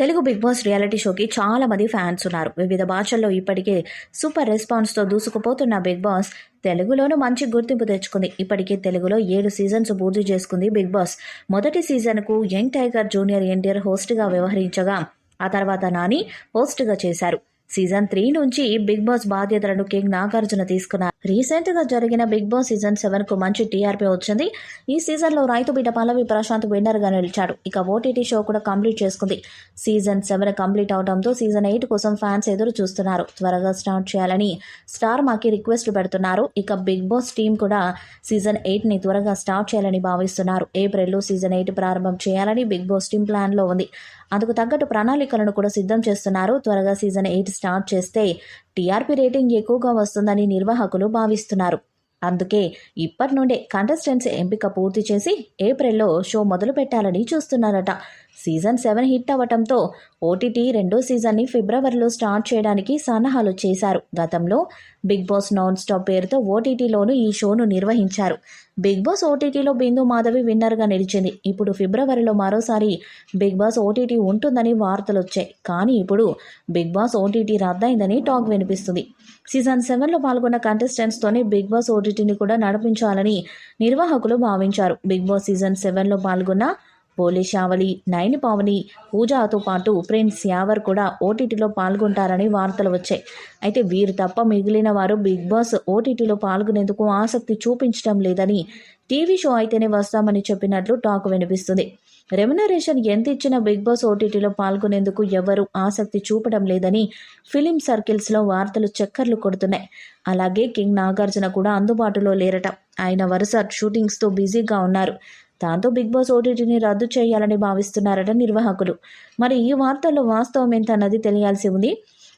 Telugu big boss reality షోకి చాలా మంది ఫ్యాన్స్ ఉన్నారు. వివిధ భాషల్లో ఇప్పటికే సూపర్ రెస్పాన్స్తో దూసుకుపోతున్న బిగ్ బాస్ తెలుగులోనూ మంచి గుర్తింపు తెచ్చుకుంది. ఇప్పటికే తెలుగులో 7 సీజన్స్ పూర్తి చేసుకుంది బిగ్ బాస్. మొదటి సీజన్కు యంగ్ టైగర్ జూనియర్ ఎన్టీఆర్ హోస్ట్గా వ్యవహరించగా ఆ తర్వాత నాని హోస్ట్గా చేశారు. సీజన్ 3 నుంచి బిగ్ బాస్ బాధ్యతలను కింగ్ నాగార్జున తీసుకున్నారు. రీసెంట్ గా జరిగిన బిగ్ బాస్ సీజన్ 7 కు మంచి టీఆర్పీ వచ్చింది. ఈ సీజన్ లో రైతు బిడ్డ పల్లవి ప్రశాంత్ విన్నర్ గా నిలిచాడు. ఇక ఓటీటీ షో కూడా కంప్లీట్ చేసుకుంది. సీజన్ 7 కంప్లీట్ అవడంతో సీజన్ 8 కోసం ఫ్యాన్స్ ఎదురు చూస్తున్నారు. త్వరగా స్టార్ట్ చేయాలని స్టార్ మాకి రిక్వెస్ట్ పెడుతున్నారు. ఇక బిగ్ బాస్ టీం కూడా సీజన్ 8 ని త్వరగా స్టార్ట్ చేయాలని భావిస్తున్నారు. ఏప్రిల్లో సీజన్ 8 ప్రారంభం చేయాలని బిగ్ బాస్ టీం ప్లాన్ లో ఉంది. అందుకు తగ్గట్టు ప్రణాళికలను కూడా సిద్ధం చేస్తున్నారు. త్వరగా సీజన్ 8 స్టార్ట్ చేస్తే టీఆర్పీ రేటింగ్ ఎక్కువగా వస్తుందని నిర్వాహకులు భావిస్తున్నారు. అందుకే ఇప్పటి నుండే కంటెస్టెంట్స్ ఎంపిక పూర్తి చేసి ఏప్రిల్లో షో మొదలు పెట్టాలని చూస్తున్నారట. సీజన్ 7 హిట్ అవ్వటంతో ఓటీటీ రెండో సీజన్ని ఫిబ్రవరిలో స్టార్ట్ చేయడానికి సన్నాహాలు చేశారు. గతంలో బిగ్ బాస్ నాన్ స్టాప్ పేరుతో ఓటీటీలోనూ ఈ షోను నిర్వహించారు. బిగ్ బాస్ ఓటీటీలో బిందు మాధవి విన్నర్గా నిలిచింది. ఇప్పుడు ఫిబ్రవరిలో మరోసారి బిగ్ బాస్ ఓటీటీ ఉంటుందని వార్తలు వచ్చాయి. కానీ ఇప్పుడు బిగ్ బాస్ ఓటీటీ రద్దయిందని టాక్ వినిపిస్తుంది. సీజన్ 7లో పాల్గొన్న కంటెస్టెంట్స్తోనే బిగ్ బాస్ ఓటీటీని కూడా నడిపించాలని నిర్వాహకులు భావించారు. బిగ్ బాస్ సీజన్ 7లో పాల్గొన్న పోలీస్ యావలి, నైని పావని, పూజాతో పాటు ప్రిన్స్ యావర్ కూడా ఓటీటీలో పాల్గొంటారని వార్తలు వచ్చాయి. అయితే వీరు తప్ప మిగిలిన వారు బిగ్ బాస్ ఓటీటీలో పాల్గొనేందుకు ఆసక్తి చూపించడం లేదని, టీవీ షో అయితేనే వస్తామని చెప్పినట్లు టాక్ వినిపిస్తుంది. రెమ్యునరేషన్ ఎంత ఇచ్చినా బిగ్ బాస్ ఓటీటీలో పాల్గొనేందుకు ఎవరూ ఆసక్తి చూపడం లేదని ఫిలిం సర్కిల్స్లో వార్తలు చక్కర్లు కొడుతున్నాయి. అలాగే కింగ్ నాగార్జున కూడా అందుబాటులో లేరట. ఆయన వరుస షూటింగ్స్తో బిజీగా ఉన్నారు. దాంతో బిగ్ బాస్ ఓటీటీని రద్దు చేయాలని భావిస్తున్నారట నిర్వాహకులు. మరి ఈ వార్తల్లో వాస్తవం ఎంత అన్నది తెలియాల్సి ఉంది.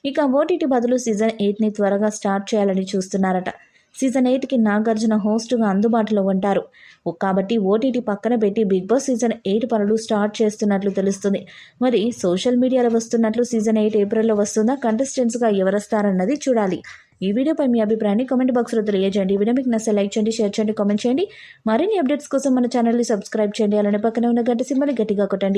ఇక ఓటీటీ బదులు సీజన్ 8ని త్వరగా స్టార్ట్ చేయాలని చూస్తున్నారట. సీజన్ 8కి నాగార్జున హోస్టుగా అందుబాటులో ఉంటారు. కాబట్టి ఓటీటీ పక్కన పెట్టి బిగ్ బాస్ సీజన్ 8 పనులు స్టార్ట్ చేస్తున్నట్లు తెలుస్తుంది. మరి సోషల్ మీడియాలో వస్తున్నట్లు సీజన్ 8 ఏప్రిల్లో వస్తుందా? కంటెస్టెంట్స్గా ఎవరొస్తారన్నది చూడాలి. ఈ వీడియోపై మీ అభిప్రాయాన్ని కామెంట్ బాక్స్లో తెలియజేయండి. ఈ వీడియో మీకు నచ్చితే లైక్ చేయండి, షేర్ చేయండి, కామెంట్ చేయండి. మరిన్ని అప్డేట్స్ కోసం మన ఛానల్ని సబ్స్క్రైబ్ చేయండి. అలానే పక్కనే ఉన్న గంట సింబల్ని గట్టిగా కొట్టండి.